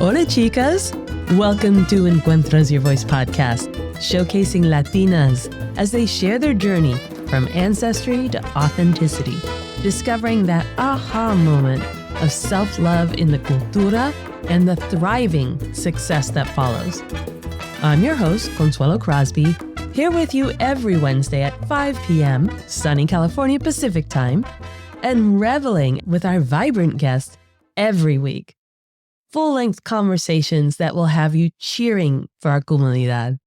Hola, chicas. Welcome to Encuentras Your Voice podcast, showcasing Latinas as they share their journey from ancestry to authenticity, discovering that aha moment of self-love in the cultura and the thriving success that follows. I'm your host, Consuelo Crosby, here with you every Wednesday at 5 p.m. sunny California Pacific time, and reveling with our vibrant guests every week. Full-length conversations that will have you cheering for our comunidad.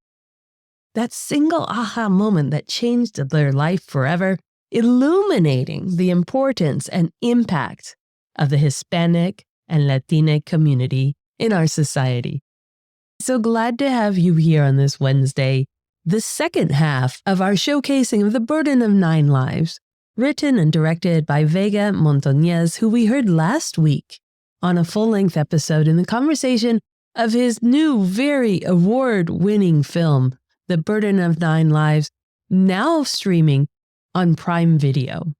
That single aha moment that changed their life forever, illuminating the importance and impact of the Hispanic and Latina community in our society. So glad to have you here on this Wednesday, the second half of our showcasing of The Burden of 9 Lives, written and directed by Vega Montañez, who we heard last week on a full-length episode in the conversation of his new, very award-winning film, The Burden of 9 Lives, now streaming on Prime Video,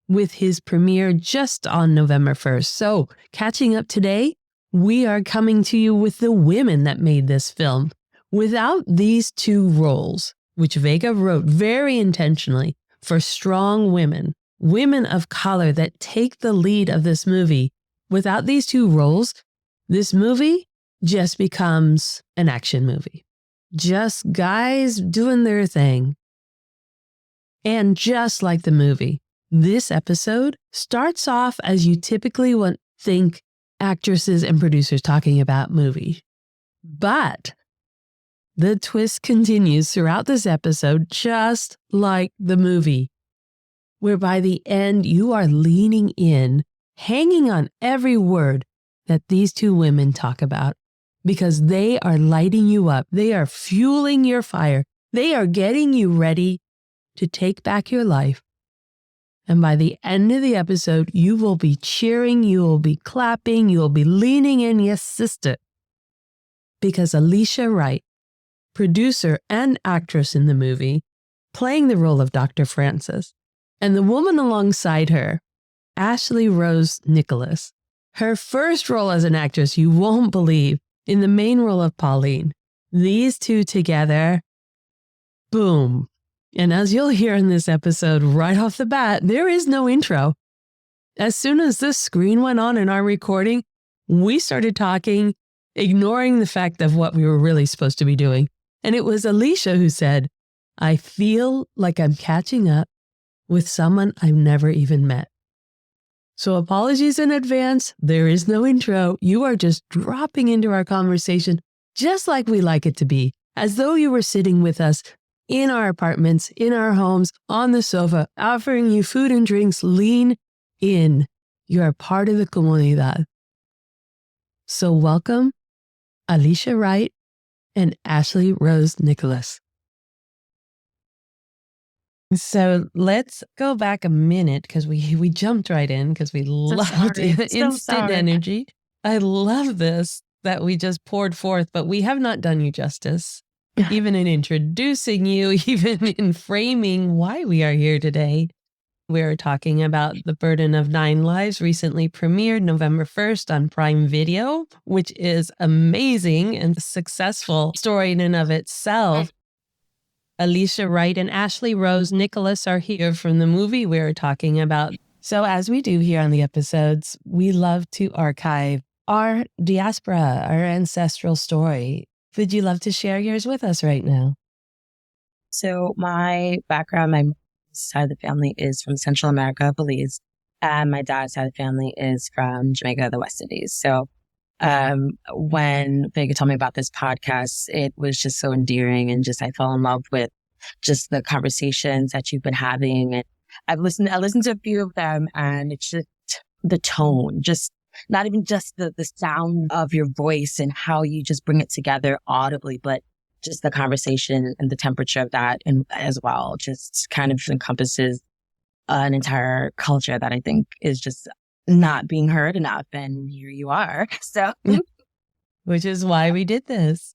with his premiere just on November 1st. So, catching up today, we are coming to you with the women that made this film. Without these two roles, which Vega wrote very intentionally for strong women, women of color that take the lead of this movie, without these two roles, this movie just becomes an action movie. Just guys doing their thing. And just like the movie, this episode starts off as you typically would think actresses and producers talking about movies. But the twist continues throughout this episode, just like the movie, where by the end you are leaning in, hanging on every word that these two women talk about, because they are lighting you up. They are fueling your fire. They are getting you ready to take back your life. And by the end of the episode, you will be cheering, you will be clapping, you will be leaning in, yes, sister. Because Alysha Wright, producer and actress in the movie, playing the role of Dr. Frances, and the woman alongside her, Ashley Rose Nicholas, her first role as an actress, you won't believe, in the main role of Pauline. These two together, boom. And as you'll hear in this episode right off the bat, there is no intro. As soon as this screen went on in our recording, we started talking, ignoring the fact of what we were really supposed to be doing. And it was Alysha who said, I feel like I'm catching up with someone I've never even met. So apologies in advance. There is no intro. You are just dropping into our conversation just like we like it to be, as though you were sitting with us in our apartments, in our homes, on the sofa, offering you food and drinks. Lean in. You are part of the comunidad. So welcome, Alysha Wright and Ashley Rose Nicholas. So let's go back a minute, because we jumped right in because we loved instant energy. I love this that we just poured forth, but we have not done you justice, even in introducing you, even in framing why we are here today. We're talking about The Burden of 9 Lives, recently premiered November 1st on Prime Video, which is amazing and successful story in and of itself. Alysha Wright and Ashley Rose Nicholas are here from the movie we're talking about. So as we do here on the episodes, we love to archive our diaspora, our ancestral story. Would you love to share yours with us right now? So my background, my side of the family is from Central America, Belize, and my dad's side of the family is from Jamaica, the West Indies. So when Vega told me about this podcast, it was just so endearing, and just I fell in love with just the conversations that you've been having. And I listened to a few of them, and it's just the tone, just not even just the sound of your voice and how you just bring it together audibly, but just the conversation and the temperature of that, and as well, just kind of encompasses an entire culture that I think is just not being heard enough, and here you are. So, which is why we did this.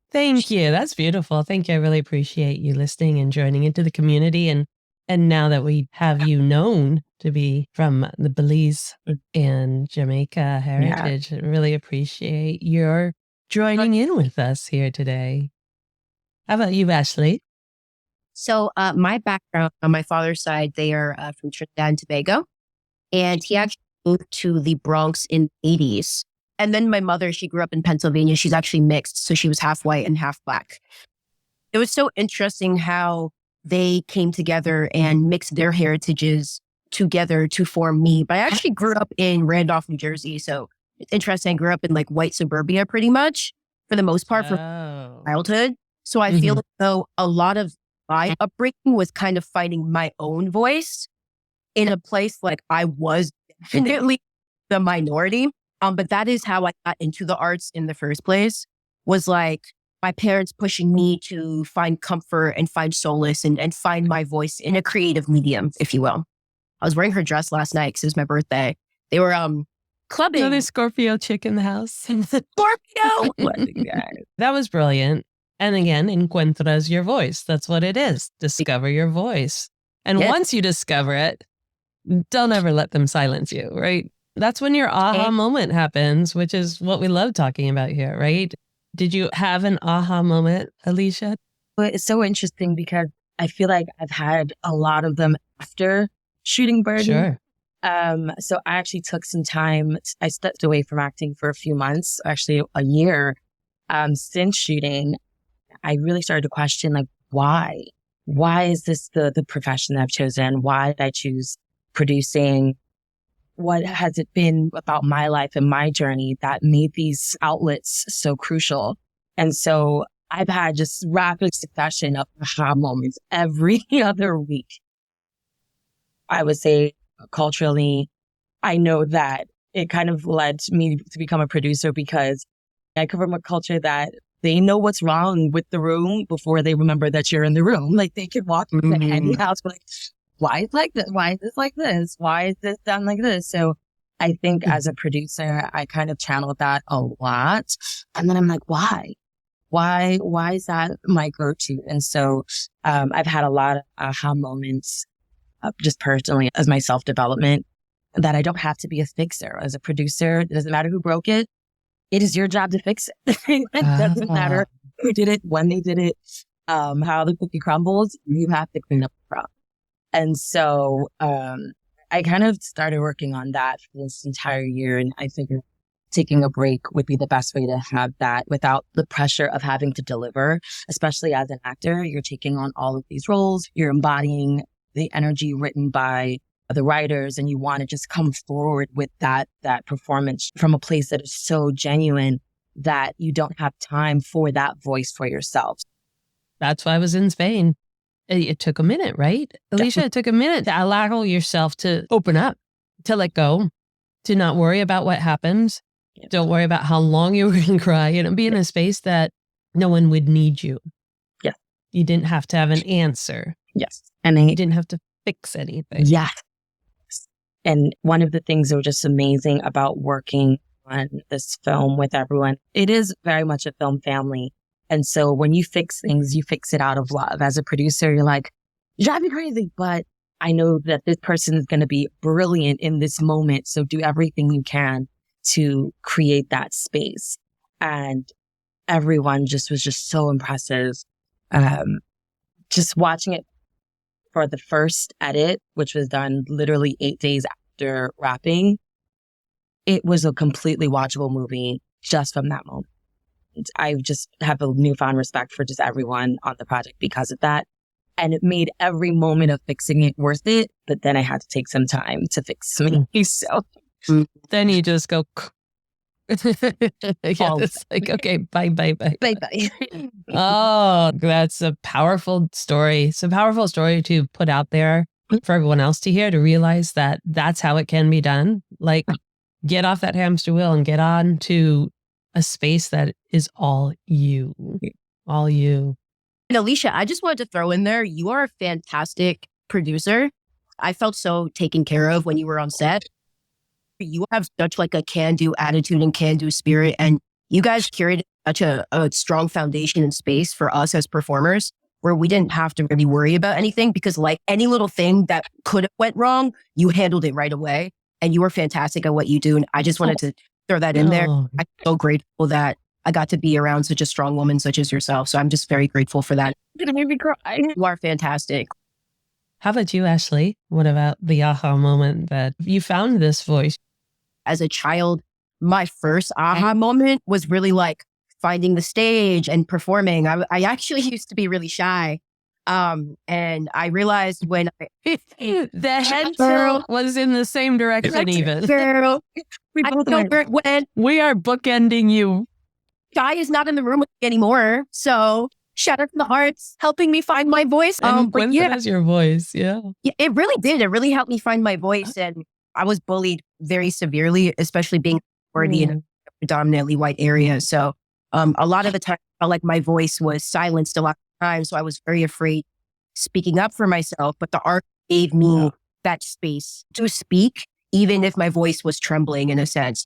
Thank you. That's beautiful. Thank you. I really appreciate you listening and joining into the community. And And now that we have you known to be from the Belize and Jamaica heritage, I really appreciate your joining in with us here today. How about you, Ashley? So my background on my father's side, they are from Trinidad and Tobago. And he actually moved to the Bronx in the 80s. And then my mother, she grew up in Pennsylvania. She's actually mixed. So she was half white and half Black. It was so interesting how they came together and mixed their heritages together to form me. But I actually grew up in Randolph, New Jersey. So it's interesting. I grew up in like white suburbia pretty much for the most part for childhood. So I feel as though a lot of my upbringing was kind of finding my own voice in a place like I was definitely the minority. But that is how I got into the arts in the first place, was like my parents pushing me to find comfort and find solace and find my voice in a creative medium, if you will. I was wearing her dress last night because it was my birthday. They were clubbing. Another Scorpio chick in the house. Scorpio! That was brilliant. And again, encuentras your voice. That's what it is. Discover your voice. And once you discover it, don't ever let them silence you, right? That's when your aha moment happens, which is what we love talking about here, right? Did you have an aha moment, Alysha? Well, it's so interesting because I feel like I've had a lot of them after shooting Birdie. Sure. So I actually took some time. I stepped away from acting for a few months, actually a year. Since shooting, I really started to question, like, why? Why is this the profession that I've chosen? Why did I choose producing? What has it been about my life and my journey that made these outlets so crucial? And so I've had just rapid succession of aha moments every other week. I would say culturally, I know that it kind of led me to become a producer because I come from a culture that they know what's wrong with the room before they remember that you're in the room. Like they could walk into any house, but like, why is like this? Why is this like this? Why is this done like this? So I think as a producer, I kind of channeled that a lot. And then I'm like, why? Why is that my go-to? And so I've had a lot of aha moments just personally as my self-development that I don't have to be a fixer. As a producer, it doesn't matter who broke it. It is your job to fix it. It doesn't matter who did it, when they did it, how the cookie crumbles. You have to clean up the problem. And so I kind of started working on that for this entire year. And I figured taking a break would be the best way to have that without the pressure of having to deliver, especially as an actor. You're taking on all of these roles. You're embodying the energy written by the writers, and you want to just come forward with that performance from a place that is so genuine that you don't have time for that voice for yourself. That's why I was in Spain. It took a minute, right? Alysha, it took a minute to allow yourself to open up, to let go, to not worry about what happened. Yep. Don't worry about how long you were going to cry, and be in a space that no one would need you. Yeah. You didn't have to have an answer. Yes. And you didn't have to fix anything. Yeah. And one of the things that was just amazing about working on this film with everyone, it is very much a film family. And so when you fix things, you fix it out of love. As a producer, you're like, you drive me crazy, but I know that this person is going to be brilliant in this moment. So do everything you can to create that space. And everyone was just so impressive. Just watching it for the first edit, which was done literally 8 days after wrapping, it was a completely watchable movie just from that moment. I just have a newfound respect for just everyone on the project because of that. And it made every moment of fixing it worth it. But then I had to take some time to fix me. So then you just go, it's like, okay, bye. Oh, that's a powerful story. It's a powerful story to put out there for everyone else to hear, to realize that that's how it can be done. Like, get off that hamster wheel and get on to a space that is all you. All you. And Alysha, I just wanted to throw in there, you are a fantastic producer. I felt so taken care of when you were on set. You have such like a can-do attitude and can-do spirit. And you guys curated such a strong foundation and space for us as performers. where we didn't have to really worry about anything because like any little thing that could have went wrong, you handled it right away. And you were fantastic at what you do. And I just wanted to throw that in there. I'm so grateful that I got to be around such a strong woman such as yourself. So I'm just very grateful for that. You're gonna make me cry. You are fantastic. How about you, Ashley? What about the aha moment that you found this voice? As a child, my first aha moment was really like finding the stage and performing. I actually used to be really shy. And I realized when the head tilt was in the same direction even. Girl, I don't know where it went. We are bookending you. Shy is not in the room with me anymore. So shout out from the hearts, helping me find my voice. And Gwen has your voice, yeah. It really did. It really helped me find my voice. And I was bullied very severely, especially being already in a predominantly white area. So a lot of the time, I felt like my voice was silenced a lot of times. So I was very afraid speaking up for myself. But the art gave me that space to speak, even if my voice was trembling in a sense,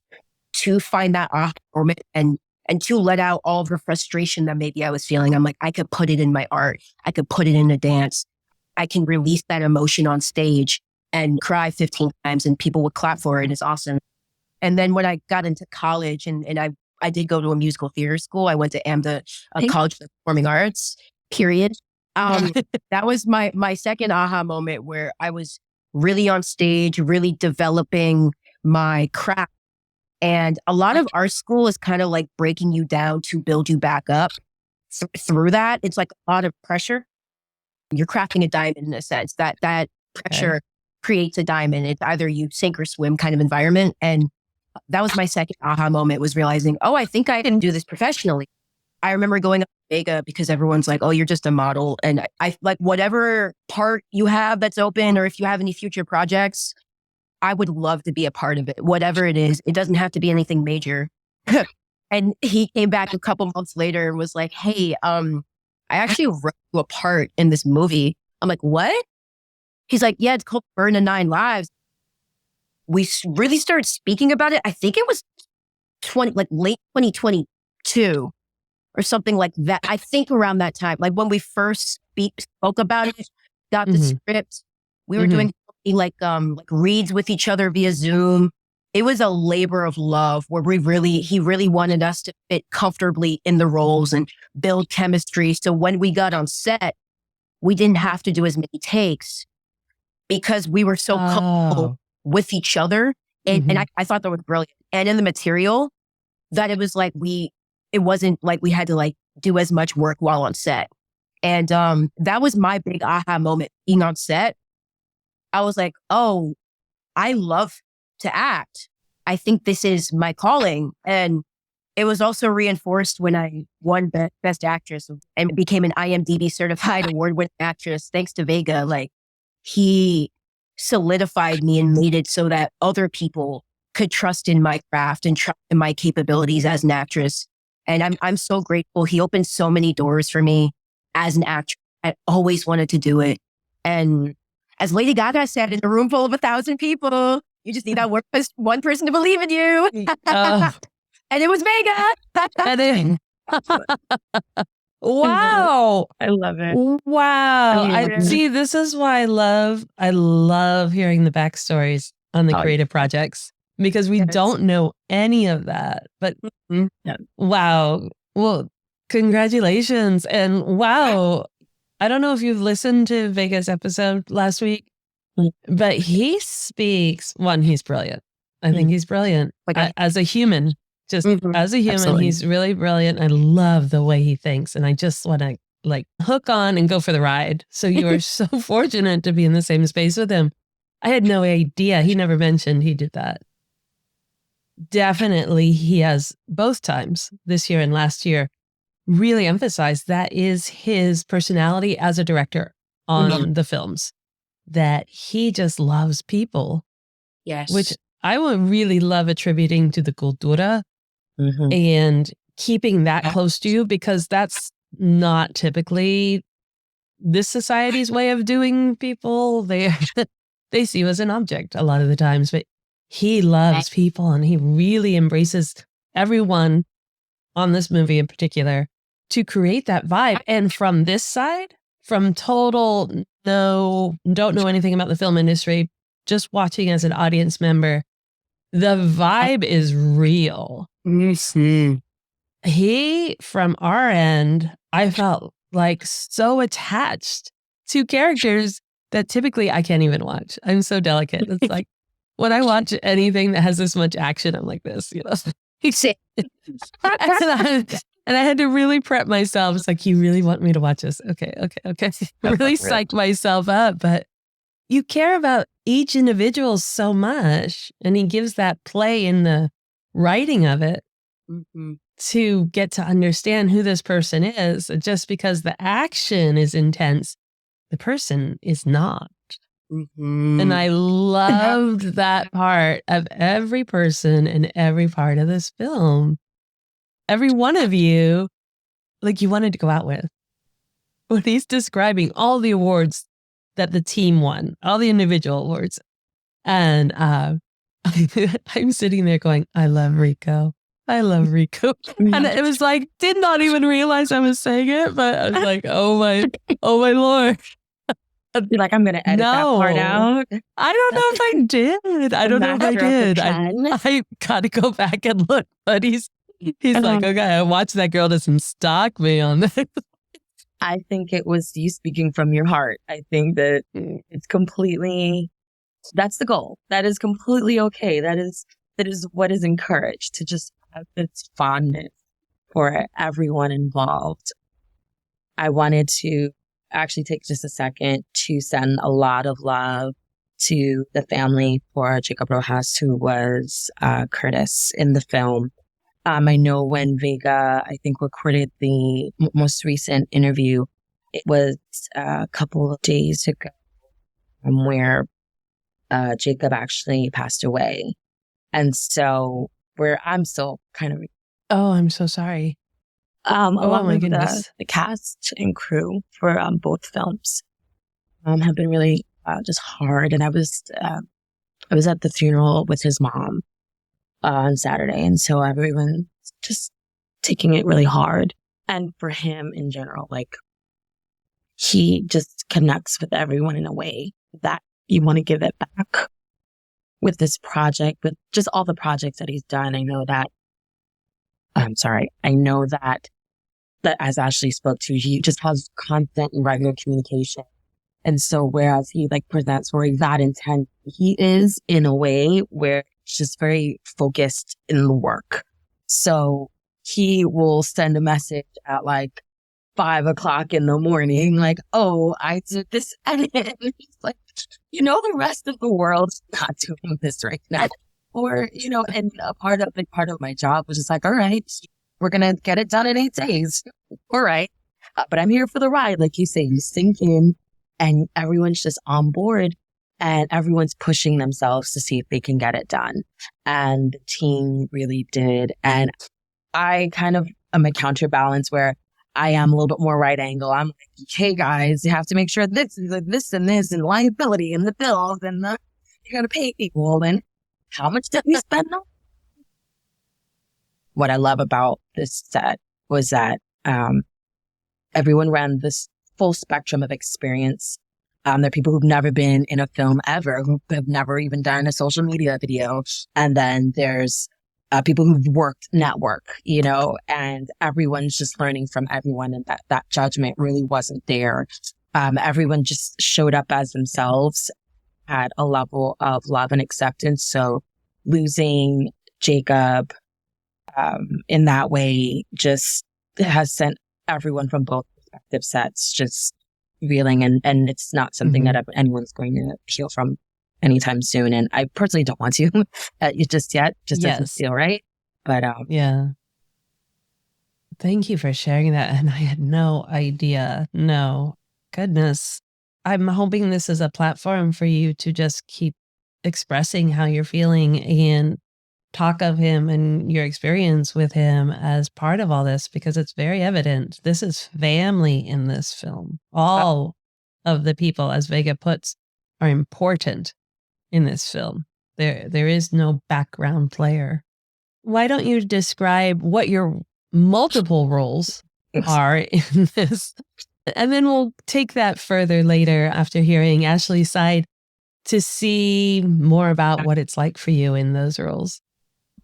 to find that aha moment and to let out all of the frustration that maybe I was feeling. I'm like, I could put it in my art. I could put it in a dance. I can release that emotion on stage and cry 15 times and people would clap for it. It's awesome. And then when I got into college and I did go to a musical theater school, I went to AMDA, College of Performing Arts, period. That was my second aha moment where I was really on stage, really developing my craft. And a lot of art school is kind of like breaking you down to build you back up. Through that, it's like a lot of pressure. You're crafting a diamond in a sense. That pressure creates a diamond. It's either you sink or swim kind of environment. And that was my second aha moment, was realizing, oh, I think I can do this professionally. I remember going up to Vega because everyone's like, oh, you're just a model. And I like whatever part you have that's open, or if you have any future projects, I would love to be a part of it. Whatever it is, it doesn't have to be anything major. And he came back a couple months later and was like, hey, I actually wrote you a part in this movie. I'm like, what? He's like, yeah, it's called Burn the 9 Lives. We really started speaking about it. I think it was late 2022 or something like that. I think around that time, like when we first spoke about it, got the script, we were doing like reads with each other via Zoom. It was a labor of love where he really wanted us to fit comfortably in the roles and build chemistry. So when we got on set, we didn't have to do as many takes because we were so comfortable with each other. And I thought that was brilliant. And in the material, that it was like it wasn't like we had to like do as much work while on set. And that was my big aha moment being on set. I was like, oh, I love to act. I think this is my calling. And it was also reinforced when I won Best Actress and became an IMDb certified award-winning actress, thanks to Vega. Like, he solidified me and made it so that other people could trust in my craft and trust in my capabilities as an actress. And I'm so grateful. He opened so many doors for me as an actress. I always wanted to do it. And as Lady Gaga said, in a room full of 1,000 people, you just need that one person to believe in you. And it was Vega. Wow. I love it. Wow. See, this is why I love hearing the backstories on the creative projects, because we don't know any of that. But wow. Well, congratulations. And wow. I don't know if you've listened to Vega's episode last week, but he speaks, he's brilliant. I think he's brilliant. As a human. Just as a human, absolutely. He's really brilliant. I love the way he thinks. And I just want to like hook on and go for the ride. So you are so fortunate to be in the same space with him. I had no idea. He never mentioned he did that. Definitely he has both times, this year and last year, really emphasized that is his personality as a director on the films, that he just loves people. Yes. Which I would really love attributing to the cultura. And keeping that close to you, because that's not typically this society's way of doing people. They see you as an object a lot of the times, but he loves people and he really embraces everyone on this movie in particular to create that vibe. And from this side, from total don't know anything about the film industry, just watching as an audience member, the vibe is real. He, from our end, I felt like so attached to characters that typically I can't even watch. I'm so delicate. It's like when I watch anything that has this much action, I'm like this, you know. And I had to really prep myself. It's like, you really want me to watch this? Okay. Really psych myself up. But you care about each individual so much. And he gives that play in the writing of it to get to understand who this person is. Just because the action is intense, the person is not. And I loved that part of every person in every part of this film. Every one of you, like, you wanted to go out with. When he's describing all the awards that the team won, all the individual awards. And I'm sitting there going, I love Rico. I love Rico. And it was like, did not even realize I was saying it, but I was like, oh my Lord. You're like, I'm going to edit that part out. I don't know if I did. I don't know if I did. I got to go back and look. But he's like, okay, I watched that girl doesn't stalk me on that. I think it was you speaking from your heart. I think that it's completely, that's the goal. That is completely okay. That is what is encouraged, to just have this fondness for everyone involved. I wanted to actually take just a second to send a lot of love to the family for Jacob Rojas, who was Curtis in the film. I know when Vega, I think, recorded the most recent interview, it was a couple of days ago where Jacob actually passed away. And so I'm still kind of... Oh, I'm so sorry. Along my with goodness. the cast and crew for both films have been really just hard. And I was at the funeral with his mom on Saturday, and so everyone's just taking it really hard. And for him in general, like, he just connects with everyone in a way that you want to give it back with this project, with just all the projects that he's done. I know that as Ashley spoke to, he just has constant and regular communication. And so whereas he presents very that intense, he is in a way where it's just very focused in the work. So he will send a message at 5:00 in the morning, oh, I did this edit. And he's like, the rest of the world's not doing this right now. Or, and a part of my job was just all right, we're going to get it done in 8 days. All right. But I'm here for the ride. Like you say, you sink in and everyone's just on board and everyone's pushing themselves to see if they can get it done. And the team really did. And I kind of am a counterbalance where I am a little bit more right angle. I'm like, hey guys, you have to make sure this and this and liability and the bills and you got to pay people. And how much did we spend on? What I love about this set was that everyone ran this full spectrum of experience. There are people who've never been in a film ever, who have never even done a social media video. And then there's people who've worked network, and everyone's just learning from everyone. And that judgment really wasn't there. Everyone just showed up as themselves at a level of love and acceptance. So losing Jacob in that way just has sent everyone from both perspective sets just reeling, and it's not something that anyone's going to heal from anytime soon. And I personally don't want to just yet. Doesn't feel right. But yeah. Thank you for sharing that. And I had no idea. No, goodness. I'm hoping this is a platform for you to just keep expressing how you're feeling and talk of him and your experience with him as part of all this, because it's very evident. This is family in this film. All of the people, as Vega puts, are important in this film. There is no background player. Why don't you describe what your multiple roles are in this And then we'll take that further later after hearing Ashley's side to see more about what it's like for you in those roles.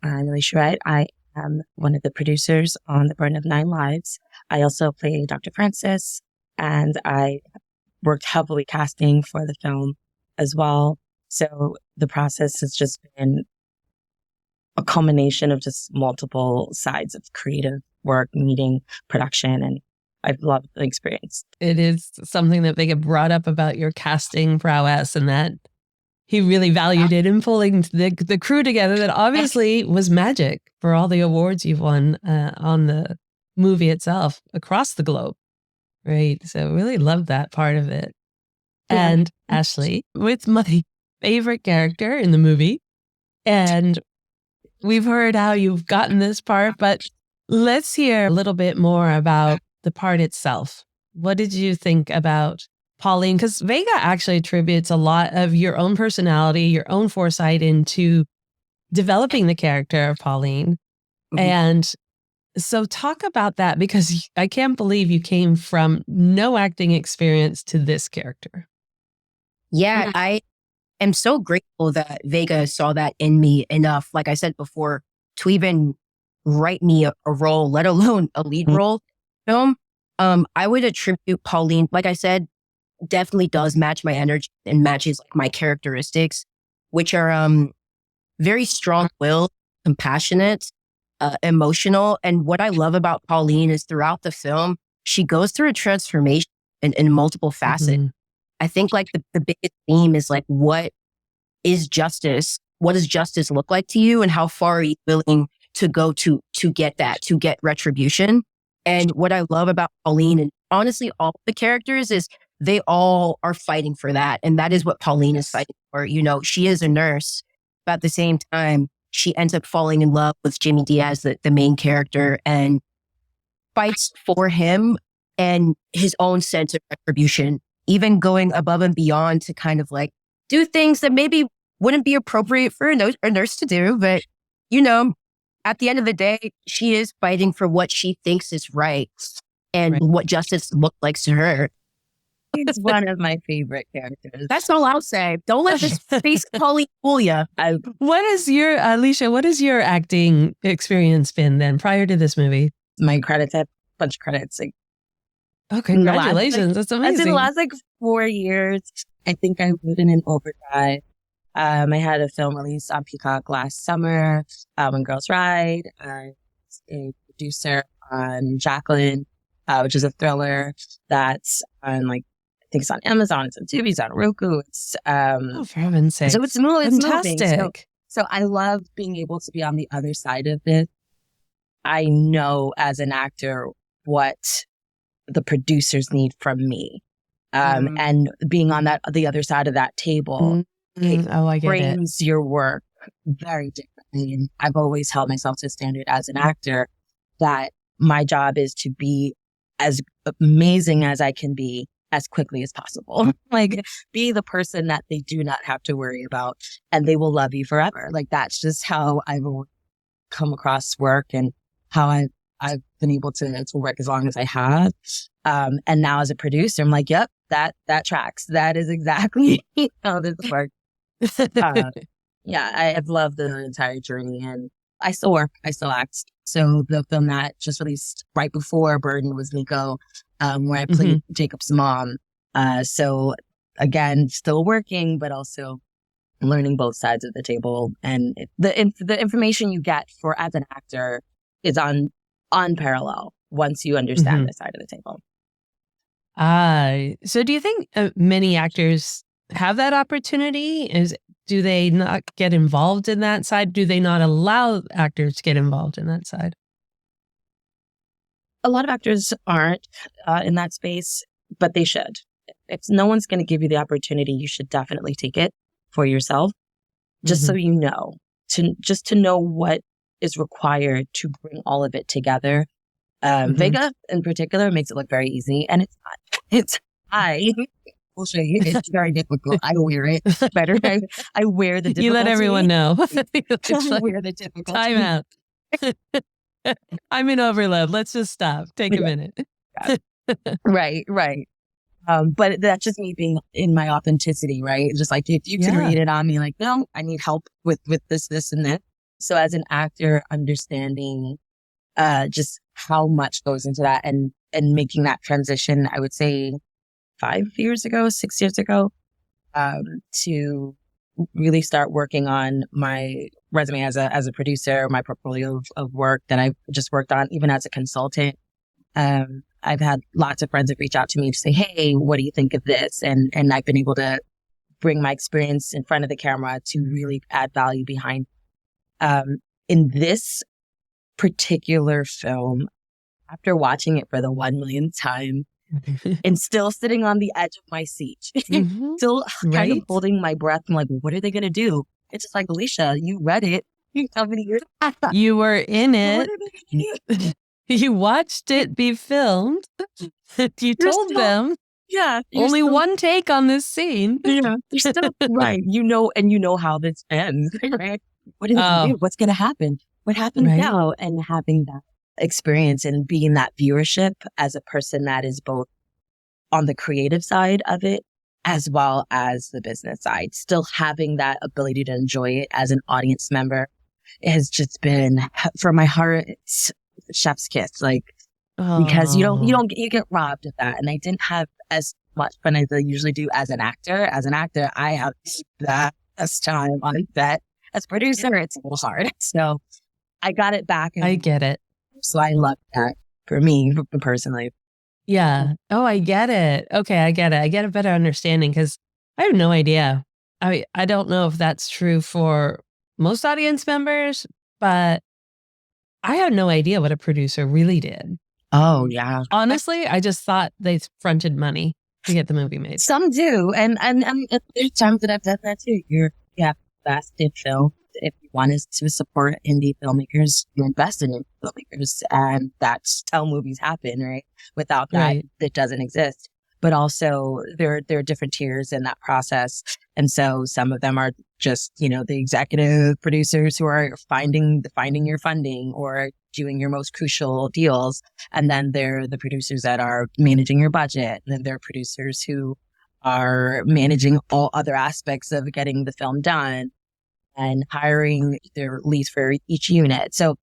I'm Alysha Wright. I am one of the producers on The Burden of Nine Lives. I also play Dr. Francis, and I worked heavily casting for the film as well. So the process has just been a culmination of just multiple sides of creative work, meeting, production, and I've loved the experience. It is something that Vega brought up about your casting prowess, and that he really valued it in pulling the crew together. That obviously was magic for all the awards you've won on the movie itself across the globe. Right. So really loved that part of it. And Ashley, with my favorite character in the movie, and we've heard how you've gotten this part, but let's hear a little bit more about the part itself. What did you think about Pauline? Because Vega actually attributes a lot of your own personality, your own foresight into developing the character of Pauline. Mm-hmm. And so talk about that, because I can't believe you came from no acting experience to this character. Yeah, I am so grateful that Vega saw that in me enough, like I said before, to even write me a role, let alone a lead role film. I would attribute Pauline, like I said, definitely does match my energy and matches like my characteristics, which are very strong-willed, compassionate, emotional. And what I love about Pauline is throughout the film, she goes through a transformation in multiple facets. Mm-hmm. I think like the biggest theme is like, what is justice? What does justice look like to you? And how far are you willing to go to get that, to get retribution? And what I love about Pauline, and honestly, all the characters, is they all are fighting for that. And that is what Pauline is fighting for. You know, she is a nurse, but at the same time, she ends up falling in love with Jimmy Diaz, the main character, and fights for him and his own sense of retribution, even going above and beyond to kind of like do things that maybe wouldn't be appropriate for a nurse to do. But, you know, at the end of the day, she is fighting for what she thinks is right and what justice looks like to her. He's one of my favorite characters. That's all I'll say. Don't let this face Pauline fool you. What is your, Alysha, what has your acting experience been then prior to this movie? My credits, I have a bunch of credits. Oh, congratulations. That's amazing. In the last 4 years, I think I've written in overdrive. I had a film release on Peacock last summer, When Girls Ride. I was a producer on Jacqueline, which is a thriller that's on I think it's on Amazon, it's on Tubi, it's on Roku. It's for heaven's sake. So it's fantastic. Moving. So I love being able to be on the other side of it. I know as an actor what the producers need from me. And being on the other side of that table, it frames your work very differently. And I've always held myself to a standard as an actor that my job is to be as amazing as I can be as quickly as possible. Be the person that they do not have to worry about, and they will love you forever. That's just how I've come across work and how I've been able to work as long as I have. And now as a producer, I'm like, yep, that tracks. That is exactly how this works. I've loved the entire journey, and I still work. I still act. So the film that just released right before Burden was Nico, where I played Jacob's mom. So again, still working, but also learning both sides of the table. And the information you get as an actor is on parallel once you understand the side of the table. So do you think many actors have that opportunity? Do they not get involved in that side? Do they not allow actors to get involved in that side? A lot of actors aren't in that space, but they should. If no one's going to give you the opportunity, you should definitely take it for yourself, just so you know, to know what is required to bring all of it together. Vega in particular makes it look very easy, and it's not. It's will show you. It's very difficult. I wear it better. I wear the difficult. You let everyone know. I wear the difficult. Time out. I'm in overload. Let's just stop. Take a minute. Right, right. But that's just me being in my authenticity, right? Just like, if you can read it on me, like, no, I need help with this, and that. So as an actor, understanding, just how much goes into that and making that transition, I would say 6 years ago, to really start working on my resume as a producer, my portfolio of work that I've just worked on, even as a consultant. I've had lots of friends that reach out to me to say, hey, what do you think of this? And I've been able to bring my experience in front of the camera to really add value behind. In this particular film, after watching it for the 1 millionth time and still sitting on the edge of my seat, still kind of holding my breath. I'm like, what are they going to do? It's just like, Alysha, you read it. How many years? You were in it. What are they going to do? You watched it be filmed. You told them, only one take on this scene. Yeah, you're still right. And you know how this ends. Right? What are they going to do? What's going to happen? What happens now? And having that experience and being that viewership as a person that is both on the creative side of it as well as the business side, still having that ability to enjoy it as an audience member, it has just been, for my heart, it's chef's kiss, like, because you get robbed of that. And I didn't have as much fun as I usually do as an actor. As an actor, I have that best time on set. As a producer, it's a little hard. So I got it back. I get it. So I love that for me personally. Yeah. Oh, I get it. Okay, I get it. I get a better understanding because I have no idea. I don't know if that's true for most audience members, but I had no idea what a producer really did. Oh, yeah. Honestly, I just thought they fronted money to get the movie made. Some do. And there's times that I've done that too. Best in film. If you want us to support indie filmmakers, you invest in indie filmmakers, and that's how movies happen, right? Without that, it doesn't exist. But also, there are different tiers in that process, and so some of them are just, the executive producers who are finding your funding or doing your most crucial deals, and then there are the producers that are managing your budget, and then there are producers who are managing all other aspects of getting the film done and hiring their leads for each unit. So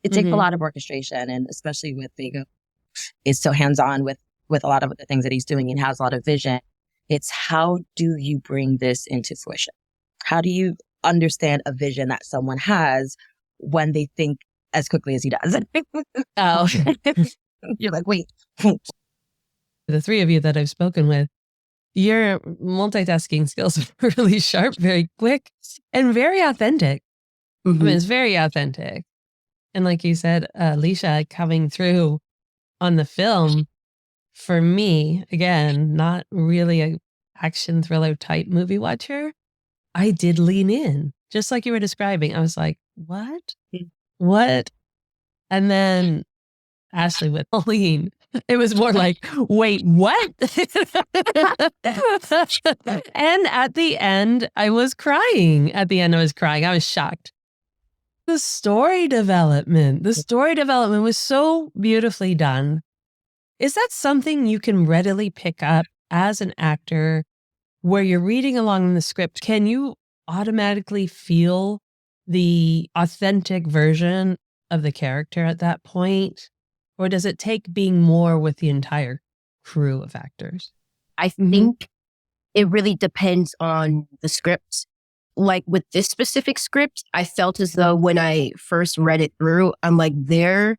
it takes a lot of orchestration, and especially with Vega, is so hands-on with a lot of the things that he's doing and has a lot of vision. It's how do you bring this into fruition? How do you understand a vision that someone has when they think as quickly as he does? Oh, you're like, wait. The three of you that I've spoken with, your multitasking skills are really sharp, very quick, and very authentic. I mean, it's very authentic. And like you said, Alysha, coming through on the film, for me, again, not really a action thriller type movie watcher, I did lean in, just like you were describing. I was like, what? What? And then Ashley with lean. It was more like, wait, what? And at the end, I was crying. I was shocked. The story development was so beautifully done. Is that something you can readily pick up as an actor where you're reading along in the script? Can you automatically feel the authentic version of the character at that point? Or does it take being more with the entire crew of actors? I think it really depends on the script. Like with this specific script, I felt as though when I first read it through, I'm like, there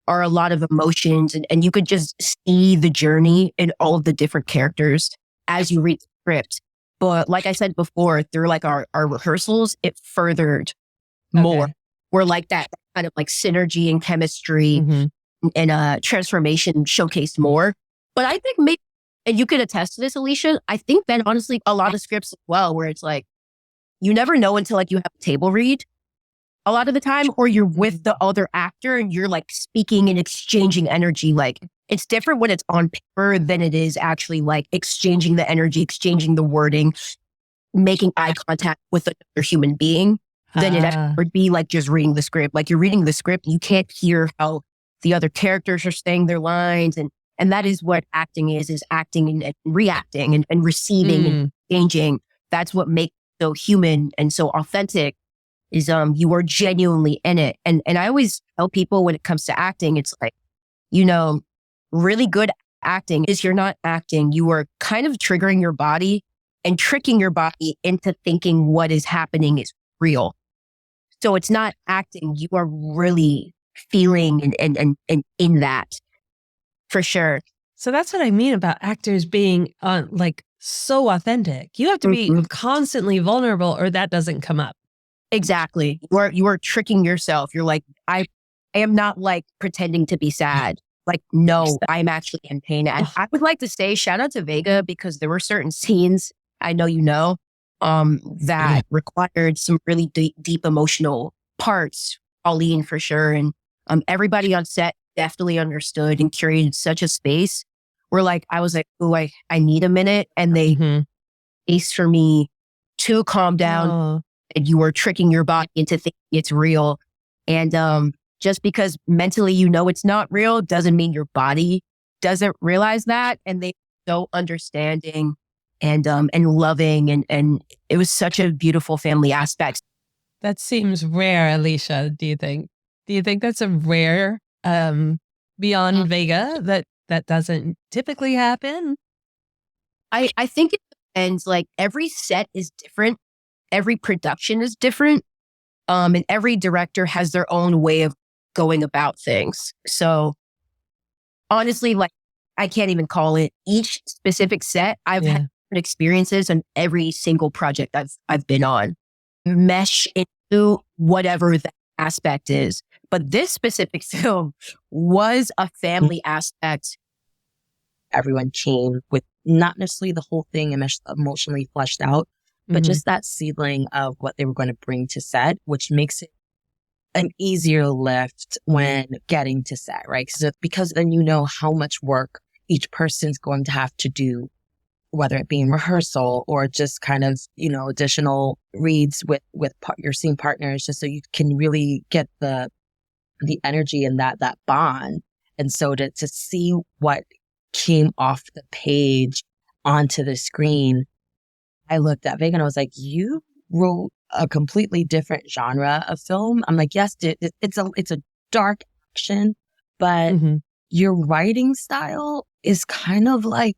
are a lot of emotions and you could just see the journey in all of the different characters as you read the script. But like I said before, through like our rehearsals, it furthered more. We're like that kind of like synergy and chemistry and transformation showcased more. But I think maybe, and you could attest to this, Alysha, I think that honestly, a lot of scripts as well, where it's like, you never know until like you have a table read a lot of the time, or you're with the other actor and you're like speaking and exchanging energy. Like it's different when it's on paper than it is actually like exchanging the energy, exchanging the wording, making eye contact with another human being than it ever would be like just reading the script. Like you're reading the script, you can't hear how the other characters are saying their lines and And that is what acting is acting and reacting and receiving and changing. That's what makes it so human and so authentic is you are genuinely in it. And I always tell people when it comes to acting, it's like, really good acting is you're not acting. You are kind of triggering your body and tricking your body into thinking what is happening is real. So it's not acting. You are really feeling and in that for sure. So that's what I mean about actors being so authentic. You have to be constantly vulnerable or that doesn't come up. Exactly. You are tricking yourself. You're like, I am not like pretending to be sad. Like, no, I'm actually in pain. And I would like to say shout out to Vega because there were certain scenes I know that required some really deep emotional parts. Pauline for sure. And everybody on set definitely understood and curated such a space where I was like, oh, I need a minute. And they space for me to calm down. And you are tricking your body into thinking it's real. And just because mentally it's not real doesn't mean your body doesn't realize that. And they're so understanding and loving. And it was such a beautiful family aspect. That seems rare, Alysha, do you think? Do you think that's a rare beyond Vega that doesn't typically happen? I think it depends. Like every set is different. Every production is different. And every director has their own way of going about things. So honestly, I can't even call it each specific set. I've had different experiences on every single project I've been on. Mesh into whatever that aspect is. But this specific film was a family aspect. Everyone came with not necessarily the whole thing emotionally fleshed out, but just that seedling of what they were going to bring to set, which makes it an easier lift when getting to set, right? Because then how much work each person's going to have to do, whether it be in rehearsal or just kind of, additional reads with your scene partners, just so you can really get the energy and that bond. And so to see what came off the page onto the screen, I looked at Vega and I was like, you wrote a completely different genre of film. I'm like, yes, it's a dark action, but your writing style is kind of like,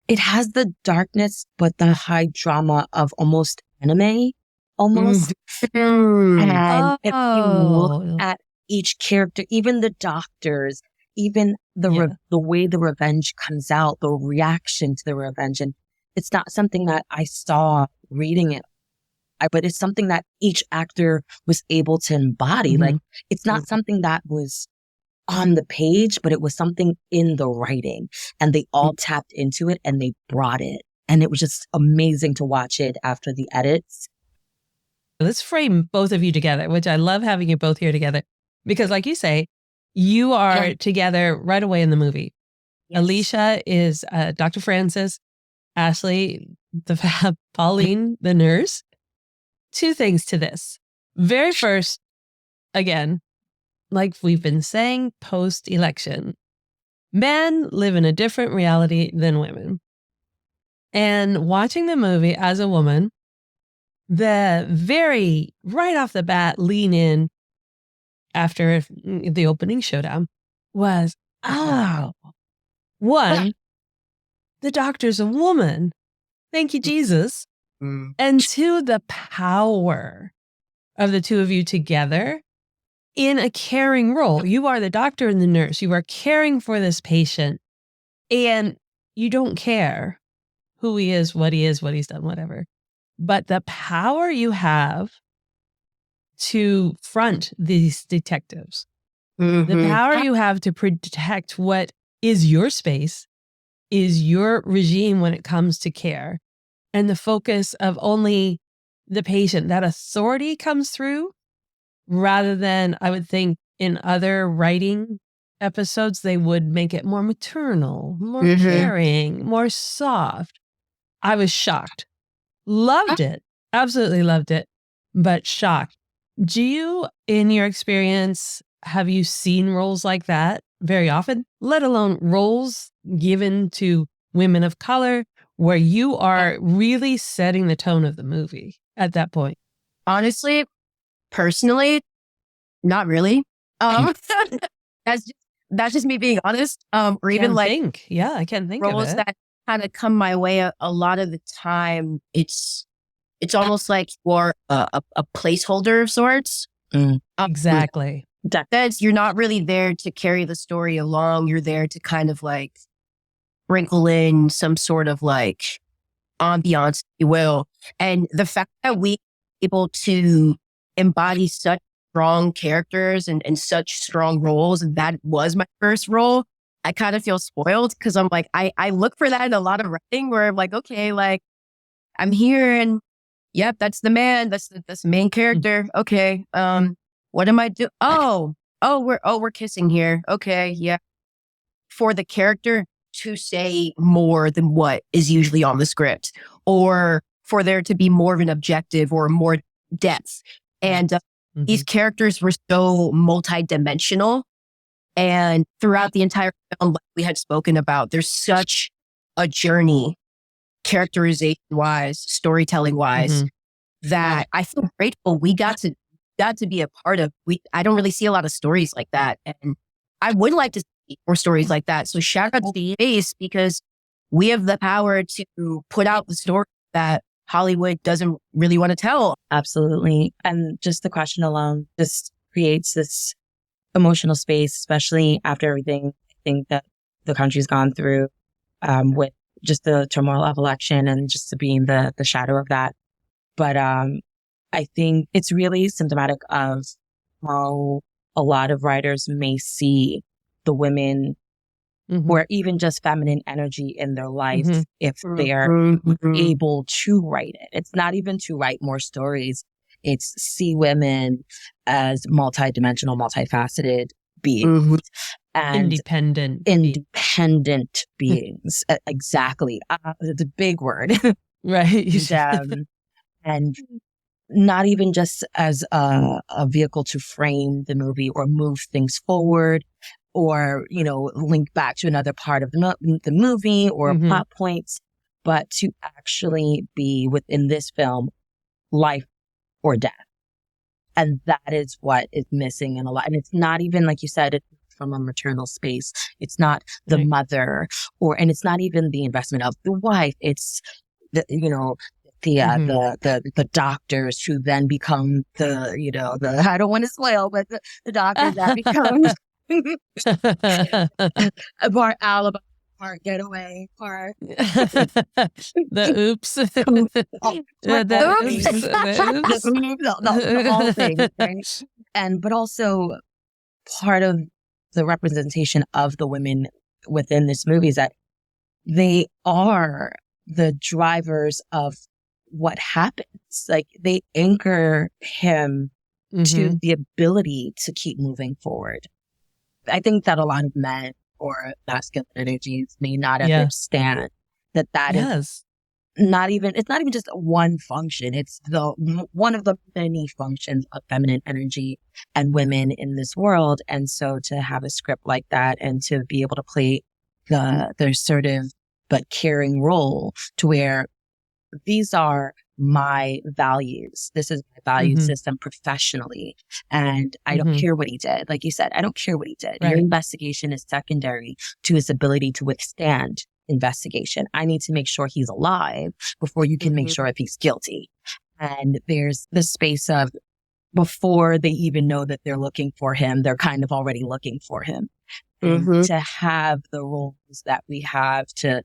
it has the darkness, but the high drama of almost anime, almost. And if you look at each character, even the doctors, even the way the revenge comes out, the reaction to the revenge, and it's not something that I saw reading it, but it's something that each actor was able to embody. Like, it's not something that was on the page, but it was something in the writing, and they all tapped into it and they brought it. And it was just amazing to watch it after the edits. Let's frame both of you together, which I love having you both here together because like you say, you are together right away in the movie. Yes. Alysha is Dr. Francis, Ashley, the fab, Pauline, the nurse. Two things to this. Very first, again, like we've been saying, post-election, men live in a different reality than women. And watching the movie as a woman, the very right off the bat lean in after the opening showdown was, one, the doctor's a woman. Thank you, Jesus. And two, the power of the two of you together in a caring role. You are the doctor and the nurse. You are caring for this patient and you don't care who he is, what he's done, whatever. But the power you have to front these detectives, the power you have to protect what is your space, is your regime when it comes to care, and the focus of only the patient, that authority comes through rather than, I would think, in other writing episodes, they would make it more maternal, more caring, more soft. I was shocked. Loved it. Absolutely loved it, but shocked. Do you, in your experience, have you seen roles like that very often, let alone roles given to women of color, where you are really setting the tone of the movie at that point? Honestly, personally, not really. That's just, that's just me being honest. Or even like I can't think of roles it. that kind of come my way a lot of the time. It's almost like you're a placeholder of sorts. Exactly. That's, you're not really there to carry the story along. You're there to kind of like sprinkle in some sort of like ambiance, if you will. And the fact that we able to embody such strong characters and such strong roles, and that was my first role, I kind of feel spoiled because I'm like, I look for that in a lot of writing where I'm like, okay, like I'm here and yep, that's the man, that's the main character. Okay. What am I doing? We're kissing here. Okay. Yeah. For the character to say more than what is usually on the script, or for there to be more of an objective or more depth. And these characters were so multidimensional. And throughout the entire film, like we had spoken about, there's such a journey, characterization wise, storytelling wise, that I feel grateful we got to be a part of. I don't really see a lot of stories like that. And I would like to see more stories like that. So shout out to the space, because we have the power to put out the story that Hollywood doesn't really want to tell. Absolutely. And just the question alone just creates this emotional space, especially after everything I think that the country's gone through, with just the turmoil of election and just being the shadow of that. But I think it's really symptomatic of how a lot of writers may see the women or even just feminine energy in their life if they're able to write it. It's not even to write more stories. It's see women as multidimensional, multifaceted beings. And Independent beings. Exactly. It's a big word. Right. And not even just as a vehicle to frame the movie or move things forward, or, link back to another part of the movie or plot points, but to actually be within this film, life or death. And that is what is missing in a lot. And it's not even, like you said, it's from a maternal space. It's not the mother, and it's not even the investment of the wife. It's the doctors who then become the I don't want to spoil, but the doctors that become a part alibi, part getaway, part the oops, the whole thing, right? But also part of the representation of the women within this movie is that they are the drivers of what happens. Like, they anchor him to the ability to keep moving forward. I think that a lot of men or masculine energies may not understand that is not even, it's not even just one function. It's one of the many functions of feminine energy and women in this world. And so to have a script like that and to be able to play the assertive but caring role to where these are my values. This is my value system professionally. And I don't care what he did. Like you said, I don't care what he did. Right. Your investigation is secondary to his ability to withstand investigation. I need to make sure he's alive before you can make sure if he's guilty. And there's the space of, before they even know that they're looking for him, they're kind of already looking for him. And to have the roles that we have to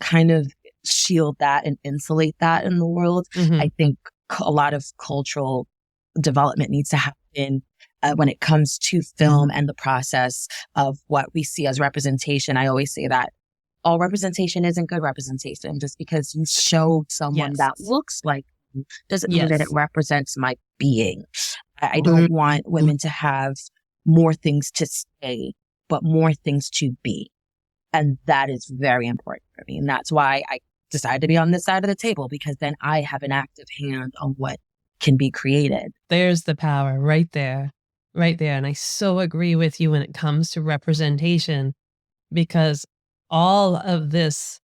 kind of shield that and insulate that in the world. I think a lot of cultural development needs to happen when it comes to film and the process of what we see as representation. I always say that all representation isn't good representation. Just because you show someone that looks like me doesn't mean that it represents my being. I don't want women to have more things to say, but more things to be. And that is very important for me. And that's why I decided to be on this side of the table, because then I have an active hand on what can be created. There's the power right there. right there. And I so agree with you when it comes to representation, because all of this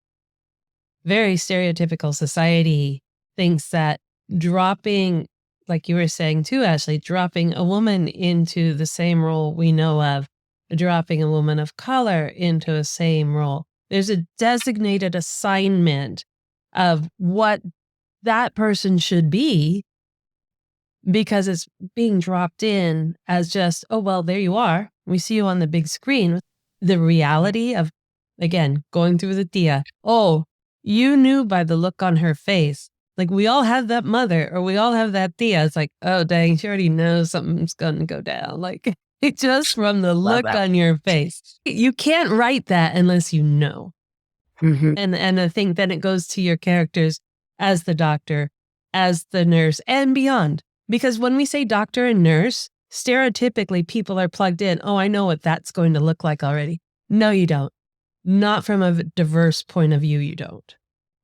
very stereotypical society thinks that dropping, like you were saying too, Ashley, dropping a woman into the same role we know of, dropping a woman of color into a same role. There's a designated assignment of what that person should be, because it's being dropped in as just, oh, well, there you are. We see you on the big screen. The reality of, again, going through the tia, oh, you knew by the look on her face. Like, we all have that mother, or we all have that tia. It's like, oh, dang, she already knows something's going to go down. Like, just from the look on your face. You can't write that unless you know. Mm-hmm. And I think then it goes to your characters as the doctor, as the nurse, and beyond. Because when we say doctor and nurse, stereotypically people are plugged in. Oh, I know what that's going to look like already. No, you don't. Not from a diverse point of view, you don't.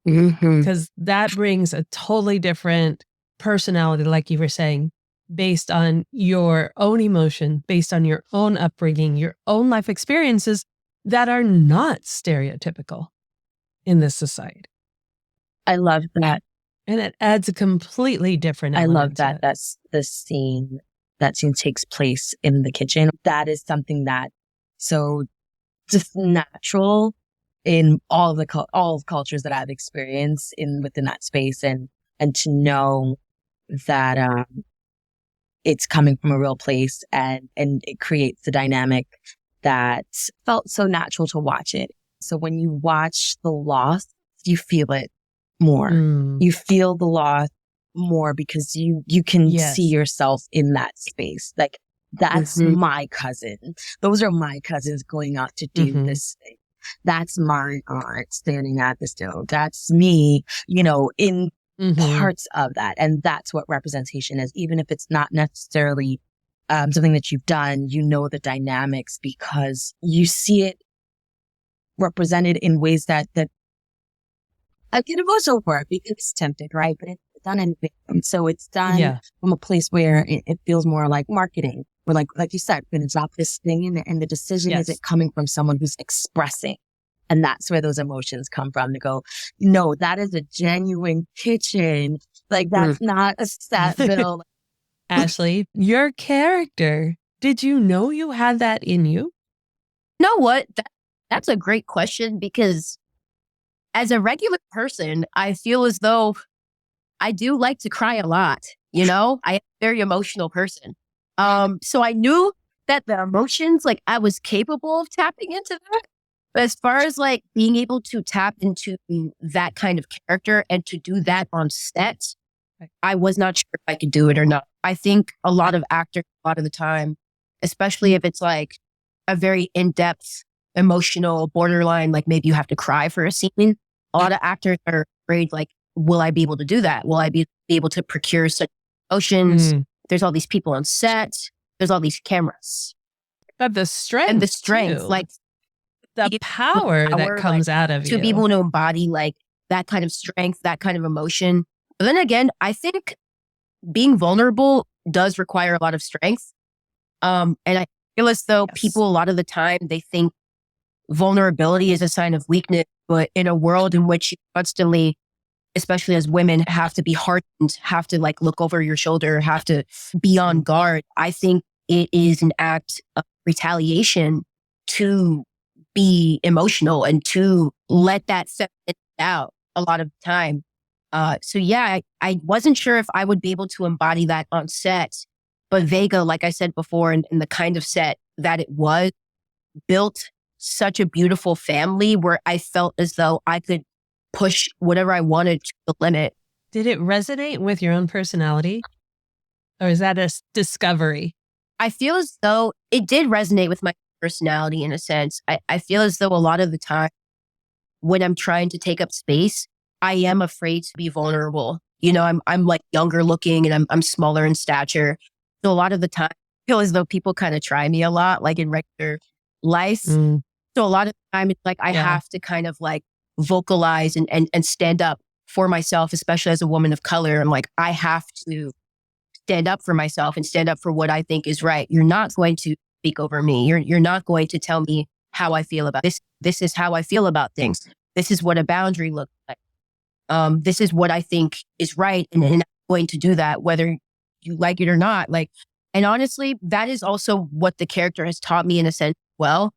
Because that brings a totally different personality, like you were saying, based on your own emotion, based on your own upbringing, your own life experiences that are not stereotypical in this society. I love that. And it adds a completely different I element love to that. it. That's the scene. That scene takes place in the kitchen. That is something that so just natural in all of cultures that I've experienced within that space, and to know that it's coming from a real place, and it creates the dynamic that felt so natural to watch it. So when you watch the loss, you feel it more. You feel the loss more because you can see yourself in that space. Like, that's my cousin. Those are my cousins going out to do this thing. That's my aunt standing at the stove. That's me, in parts of that. And that's what representation is. Even if it's not necessarily something that you've done, the dynamics, because you see it represented in ways that I can also work because it's tempted, right? But it's done in and so it's done from a place where it feels more like marketing. Or like you said, we're going to drop this thing in, and the decision is it coming from someone who's expressing. And that's where those emotions come from, to go, no, that is a genuine kitchen. Like, that's not a sad little. Ashley, your character, did you know you had that in you? Know what? That's a great question, because as a regular person, I feel as though I do like to cry a lot. I am a very emotional person. So I knew that the emotions, like, I was capable of tapping into that. But as far as like being able to tap into that kind of character and to do that on set, I was not sure if I could do it or not. I think a lot of actors, a lot of the time, especially if it's like a very in-depth, emotional, borderline, like maybe you have to cry for a scene, a lot of actors are afraid, like, will I be able to do that? Will I be able to procure such emotions? There's all these people on set. There's all these cameras. But the strength. And the strength, too. like the power that comes out of you. To be able to embody like that kind of strength, that kind of emotion. But then again, I think being vulnerable does require a lot of strength. And I feel as though people, a lot of the time, they think vulnerability is a sign of weakness. But in a world in which you constantly, especially as women, have to be hardened, have to like look over your shoulder, have to be on guard, I think it is an act of retaliation to be emotional and to let that set out a lot of the time. So yeah, I wasn't sure if I would be able to embody that on set, but Vega, like I said before, and the kind of set that it was, built such a beautiful family where I felt as though I could push whatever I wanted to the limit. Did it resonate with your own personality? Or is that a discovery? I feel as though it did resonate with my personality in a sense. I feel as though a lot of the time when I'm trying to take up space, I am afraid to be vulnerable. I'm like younger looking and I'm smaller in stature. So a lot of the time I feel as though people kind of try me a lot, like in regular life. So a lot of the time it's like I have to kind of like vocalize and stand up for myself, especially as a woman of color. I'm like, I have to stand up for myself and stand up for what I think is right. You're not going to speak over me. You're not going to tell me how I feel about this. This is how I feel about things. This is what a boundary looks like. This is what I think is right. And I'm going to do that, whether you like it or not. Like, and honestly, that is also what the character has taught me in a sense. Well,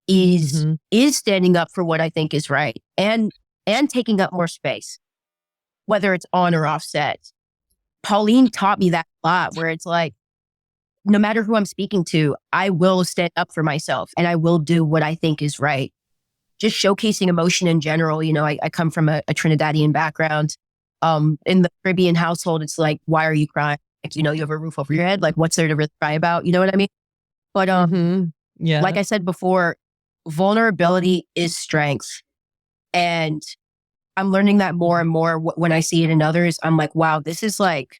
is standing up for what I think is right and taking up more space, whether it's on or off set. Pauline taught me that a lot, where it's like, no matter who I'm speaking to, I will stand up for myself and I will do what I think is right. Just showcasing emotion in general. You know, I come from a Trinidadian background. In the Caribbean household, it's like, why are you crying? Like, you know, you have a roof over your head. Like, what's there to really cry about? You know what I mean? But like I said before, vulnerability is strength. And I'm learning that more and more when I see it in others. I'm like, wow, this is like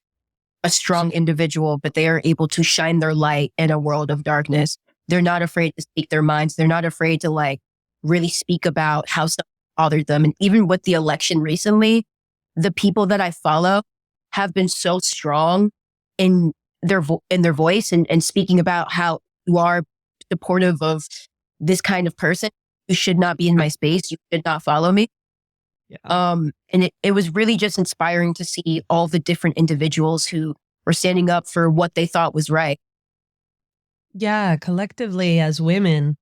a strong individual, but they are able to shine their light in a world of darkness. They're not afraid to speak their minds. They're not afraid to like really speak about how something bothered them. And even with the election recently, the people that I follow have been so strong in their voice and speaking about how you are supportive of this kind of person. You should not be in my space. You should not follow me. Yeah. And it was really just inspiring to see all the different individuals who were standing up for what they thought was right. Yeah, collectively as women,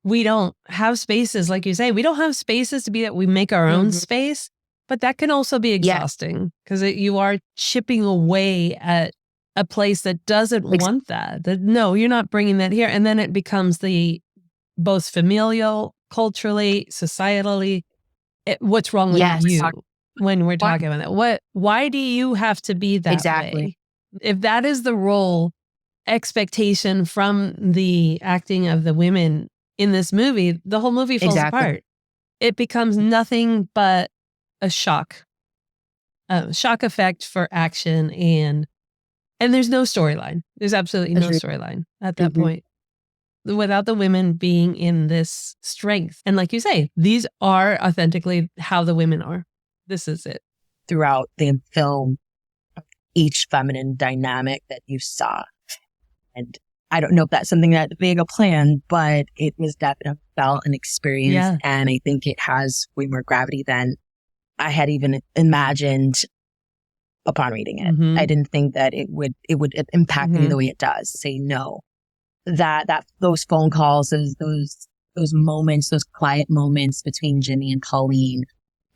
we don't have spaces, like you say, we don't have spaces to be that we make our own space, but that can also be exhausting because you are chipping away at a place that doesn't want that. No, you're not bringing that here. And then it becomes both familial, culturally, societally, what's wrong with you when we're talking about that? Why do you have to be that way? If that is the role expectation from the acting of the women in this movie, the whole movie falls apart. It becomes nothing but a shock effect for action, and there's no storyline. There's absolutely no storyline at that point without the women being in this strength. And like you say, these are authentically how the women are. This is it. Throughout the film, each feminine dynamic that you saw. And I don't know if that's something that Vega planned, but it was definitely felt an experience. Yeah. And I think it has way more gravity than I had even imagined upon reading it. I didn't think that it would impact me the way it does. Say no. That those phone calls, those moments, those quiet moments between Jimmy and Pauline,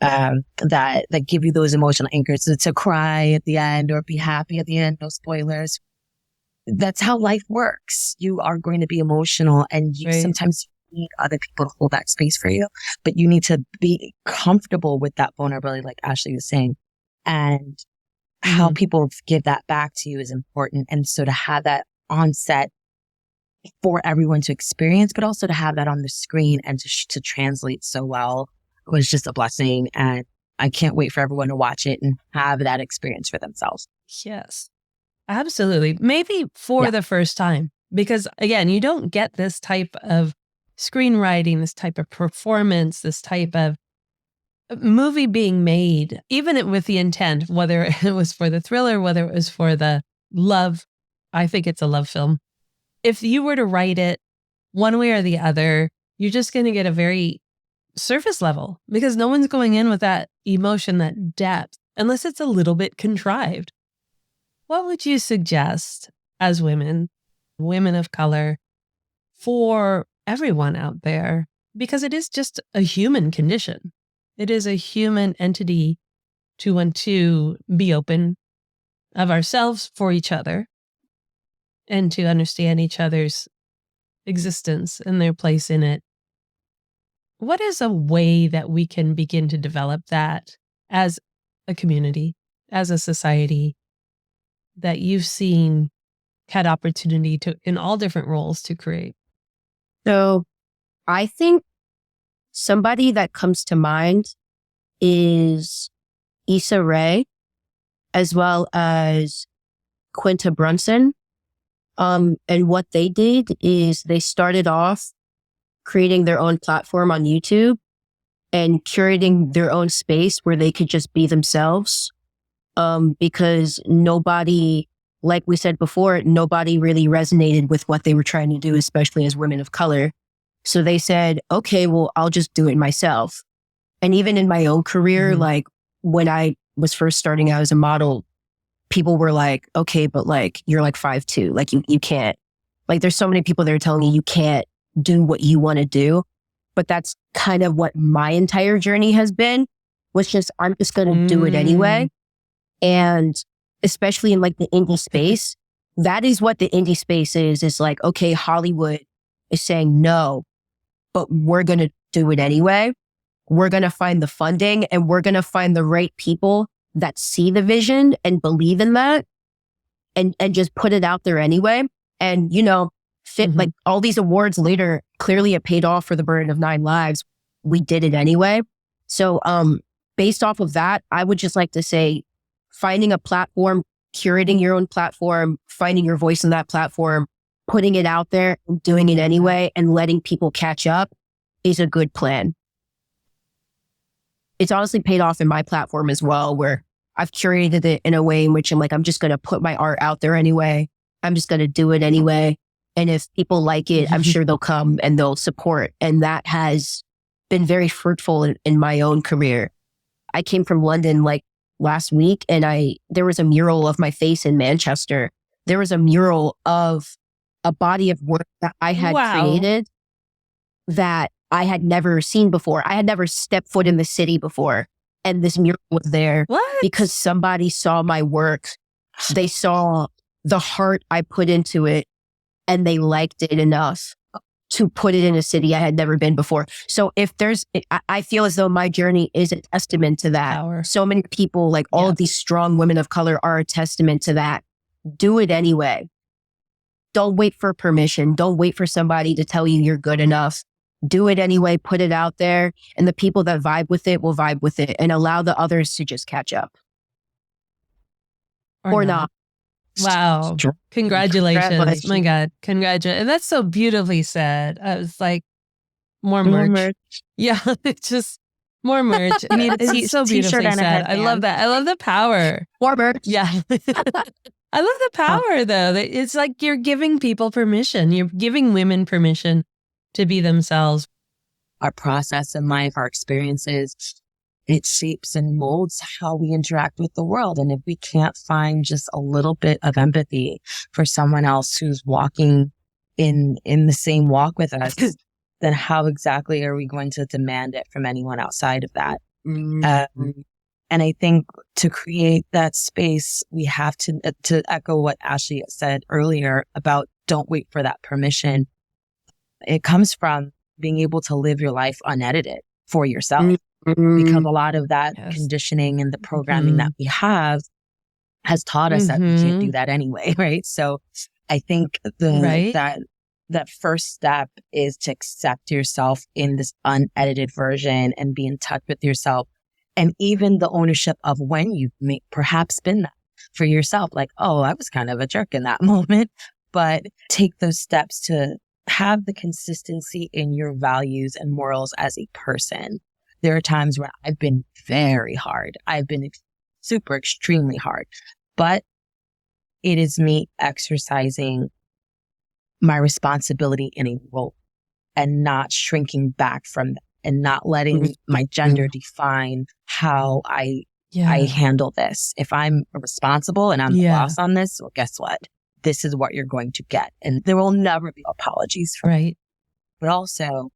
that give you those emotional anchors to cry at the end or be happy at the end. No spoilers. That's how life works. You are going to be emotional, and sometimes you need other people to hold that space for you, but you need to be comfortable with that vulnerability, like Ashley was saying, and how people give that back to you is important. And so to have that on set for everyone to experience, but also to have that on the screen and to translate so well was just a blessing. And I can't wait for everyone to watch it and have that experience for themselves. Yes, absolutely. Maybe for the first time, because again, you don't get this type of screenwriting, this type of performance, this type of movie being made, even with the intent, whether it was for the thriller, whether it was for the love. I think it's a love film. If you were to write it one way or the other, you're just going to get a very surface level because no one's going in with that emotion, that depth, unless it's a little bit contrived. What would you suggest as women of color, for everyone out there? Because it is just a human condition. It is a human entity to want to be open of ourselves for each other and to understand each other's existence and their place in it. What is a way that we can begin to develop that as a community, as a society, that you've seen had opportunity to, in all different roles, to create? So I think somebody that comes to mind is Issa Rae, as well as Quinta Brunson. And what they did is they started off creating their own platform on YouTube and curating their own space where they could just be themselves. Because nobody like we said before, nobody really resonated with what they were trying to do, especially as women of color. So they said, okay, well, I'll just do it myself. And even in my own career, like when I was first starting out as a model, people were like, okay, but like, you're like 5'2", like you can't, like there's so many people that are telling you can't do what you want to do. But that's kind of what my entire journey has been, was just, I'm just going to do it anyway. And especially in like the indie space, that is what the indie space is like, okay, Hollywood is saying no, but we're going to do it anyway. We're going to find the funding and we're going to find the right people that see the vision and believe in that and just put it out there anyway. And, you know, like all these awards later, clearly it paid off for the burden of 9 lives. We did it anyway. So, based off of that, I would just like to say, finding a platform, curating your own platform, finding your voice in that platform, putting it out there, doing it anyway, and letting people catch up is a good plan. It's honestly paid off in my platform as well, where I've curated it in a way in which I'm like, I'm just going to put my art out there anyway. I'm just going to do it anyway. And if people like it, I'm sure they'll come and they'll support. And that has been very fruitful in my own career. I came from London like last week and there was a mural of my face in Manchester. There was a mural of a body of work that I had created that I had never seen before. I had never stepped foot in the city before. And this mural was there because somebody saw my work. They saw the heart I put into it and they liked it enough to put it in a city I had never been before. So if I feel as though my journey is a testament to that. Power. So many people, like all of these strong women of color, are a testament to that. Do it anyway. Don't wait for permission. Don't wait for somebody to tell you you're good enough. Do it anyway, put it out there, and the people that vibe with it will vibe with it, and allow the others to just catch up. Or not. Wow. Congratulations. My God. Congratulations. And that's so beautifully said. I was like, more merch. Yeah. It's just more merch. I mean, it's so beautifully said. I love that. I love the power. More merch. Yeah. I love the power though. It's like you're giving people permission. You're giving women permission to be themselves. Our process in life, our experiences, it shapes and molds how we interact with the world. And if we can't find just a little bit of empathy for someone else who's walking in the same walk with us, then how exactly are we going to demand it from anyone outside of that? And I think to create that space, we have to echo what Ashley said earlier about don't wait for that permission. It comes from being able to live your life unedited for yourself. Because a lot of that conditioning and the programming that we have has taught us that we can't do that anyway, right? So I think that first step is to accept yourself in this unedited version and be in touch with yourself. And even the ownership of when you've perhaps been that for yourself, like, oh, I was kind of a jerk in that moment, but take those steps to have the consistency in your values and morals as a person. There are times where I've been very hard. I've been super extremely hard, but it is me exercising my responsibility in a role and not shrinking back from that and not letting my gender define how I handle this. If I'm responsible and I'm the boss on this, well, guess what? This is what you're going to get. And there will never be apologies for it. But also,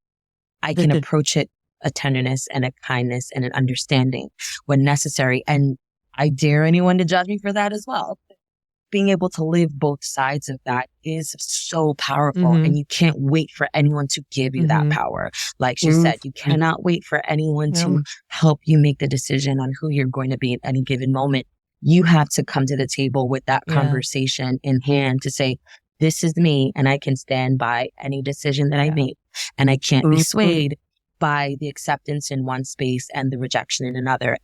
I can approach it a tenderness and a kindness and an understanding when necessary. And I dare anyone to judge me for that as well. Being able to live both sides of that is so powerful. And you can't wait for anyone to give you that power. Like she said, you cannot wait for anyone to help you make the decision on who you're going to be at any given moment. You have to come to the table with that conversation in hand to say, this is me and I can stand by any decision that I make. And I can't be swayed by the acceptance in one space and the rejection in another.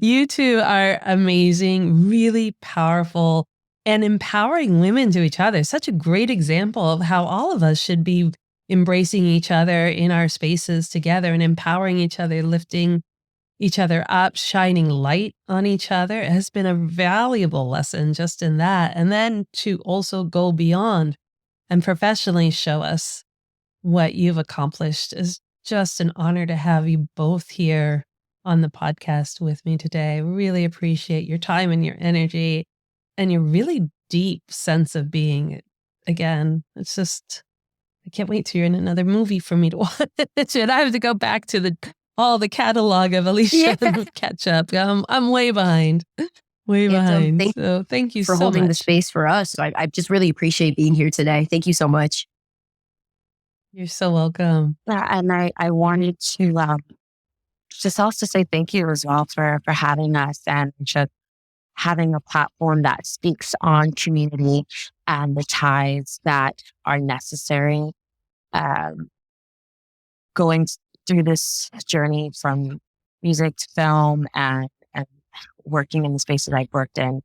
You two are amazing, really powerful and empowering women to each other. Such a great example of how all of us should be embracing each other in our spaces together and empowering each other, lifting each other up, shining light on each other. It has been a valuable lesson just in that. And then to also go beyond and professionally show us what you've accomplished is just an honor to have you both here on the podcast with me today. I really appreciate your time and your energy and your really deep sense of being. Again, it's just, I can't wait till you're in another movie for me to watch it. I have to go back to all the catalog of Alysha and catch up. I'm way behind. So thank you for so holding much. the space for us. I just really appreciate being here today. Thank you so much. You're so welcome. Yeah, and I wanted to just also say thank you as well for having us and just having a platform that speaks on community and the ties that are necessary. Going through this journey from music to film and working in the spaces I've worked in,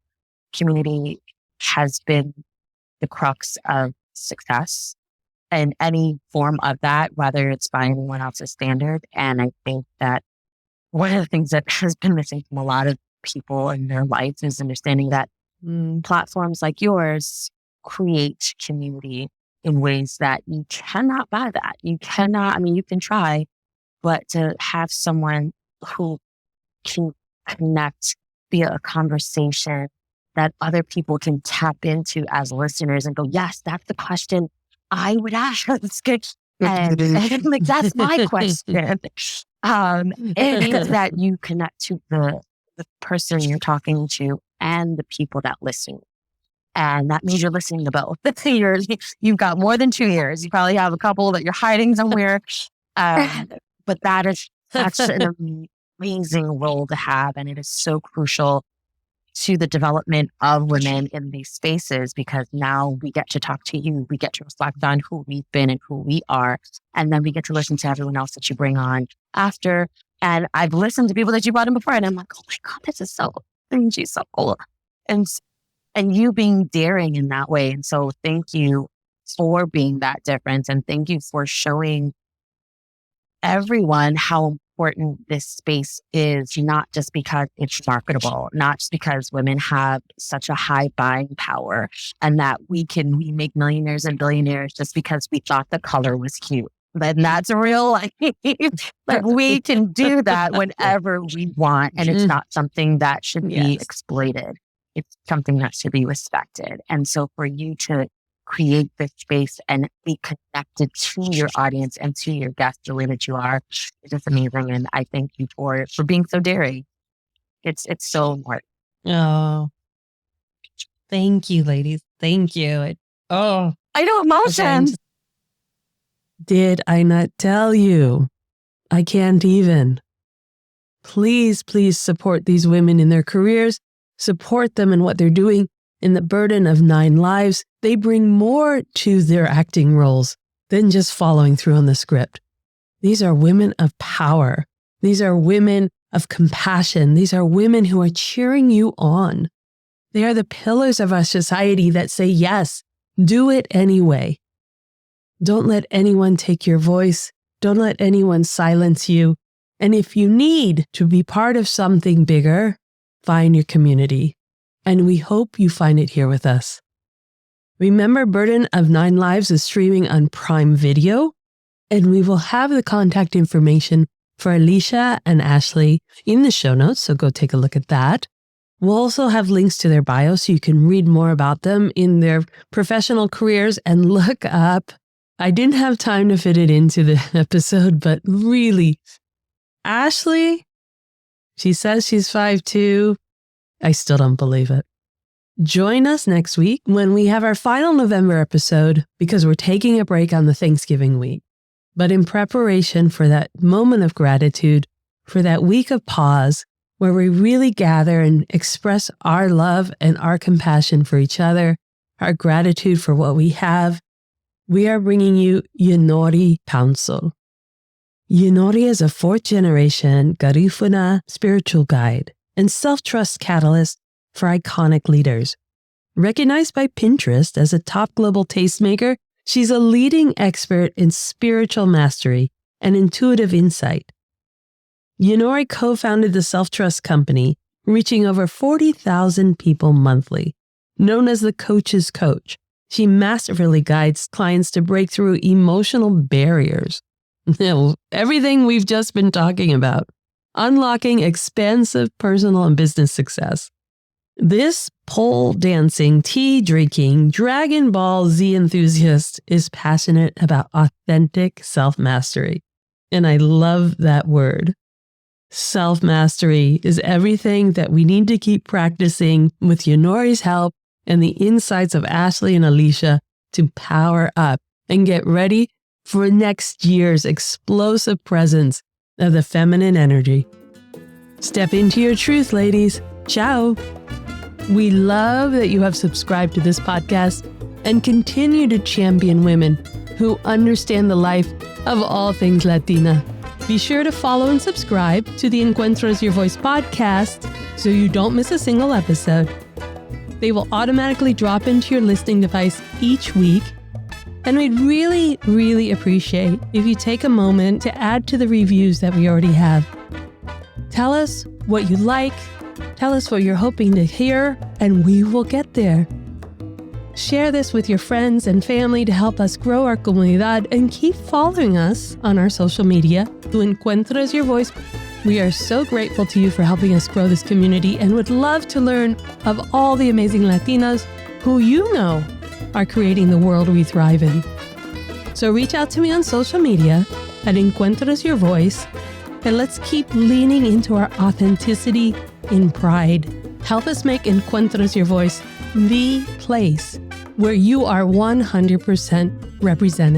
community has been the crux of success and any form of that, whether it's by anyone else's standard. And I think that one of the things that has been missing from a lot of people in their lives is understanding that platforms like yours create community in ways that you cannot buy that. You cannot, I mean, you can try, but to have someone who can connect via a conversation that other people can tap into as listeners and go, yes, that's the question I would ask. And like, that's my question. And that you connect to the person you're talking to and the people that listen. And that means you're listening to both. You've got more than 2 ears. You probably have a couple that you're hiding somewhere. But that's an amazing role to have. And it is so crucial to the development of women in these spaces, because now we get to talk to you. We get to reflect on who we've been and who we are. And then we get to listen to everyone else that you bring on after. And I've listened to people that you brought in before, and I'm like, oh my God, this is so cringy, so cool. And you being daring in that way. And so thank you for being that difference. And thank you for showing everyone how important this space is, not just because it's marketable, not just because women have such a high buying power and that we make millionaires and billionaires just because we thought the color was cute. But that's real life. Like, we can do that whenever we want. And it's not something that should be exploited. It's something that should be respected. And so for you to create this space and be connected to your audience and to your guests the way that you are is just amazing. And I thank you for being so daring. It's so important. Oh, thank you, ladies. Thank you. I know emotion. Okay, did I not tell you? I can't even. Please support these women in their careers. Support them in what they're doing. In the burden of 9 lives, they bring more to their acting roles than just following through on the script. These are women of power. These are women of compassion. These are women who are cheering you on. They are the pillars of our society that say, yes, do it anyway. Don't let anyone take your voice. Don't let anyone silence you. And if you need to be part of something bigger, find your community. And we hope you find it here with us. Remember, Burden of 9 Lives is streaming on Prime Video, and we will have the contact information for Alysha and Ashley in the show notes, so go take a look at that. We'll also have links to their bios so you can read more about them in their professional careers and look up. I didn't have time to fit it into the episode, but really, Ashley, she says she's 5'2". I still don't believe it. Join us next week when we have our final November episode, because we're taking a break on the Thanksgiving week. But in preparation for that moment of gratitude, for that week of pause, where we really gather and express our love and our compassion for each other, our gratitude for what we have, we are bringing you Yunori Council. Yunori is a 4th-generation Garifuna spiritual guide and self-trust catalyst for iconic leaders. Recognized by Pinterest as a top global tastemaker, she's a leading expert in spiritual mastery and intuitive insight. Yunori co-founded the self-trust company, reaching over 40,000 people monthly. Known as the coach's coach, she masterfully guides clients to break through emotional barriers. Everything we've just been talking about, unlocking expansive personal and business success. This pole dancing, tea drinking, Dragon Ball Z enthusiast is passionate about authentic self-mastery. And I love that word. Self-mastery is everything that we need to keep practicing with Yunori's help and the insights of Ashley and Alysha to power up and get ready for next year's explosive presence of the feminine energy. Step into your truth, ladies. Ciao. We love that you have subscribed to this podcast and continue to champion women who understand the life of all things Latina. Be sure to follow and subscribe to the Encuentras Your Voice podcast so you don't miss a single episode. They will automatically drop into your listening device each week. And we'd really, really appreciate if you take a moment to add to the reviews that we already have. Tell us what you like, tell us what you're hoping to hear, and we will get there. Share this with your friends and family to help us grow our comunidad, and keep following us on our social media. Tu Encuentras Your Voice. We are so grateful to you for helping us grow this community and would love to learn of all the amazing Latinas who you know are creating the world we thrive in. So reach out to me on social media at Encuentras Your Voice, and let's keep leaning into our authenticity in pride. Help us make Encuentras Your Voice the place where you are 100% represented.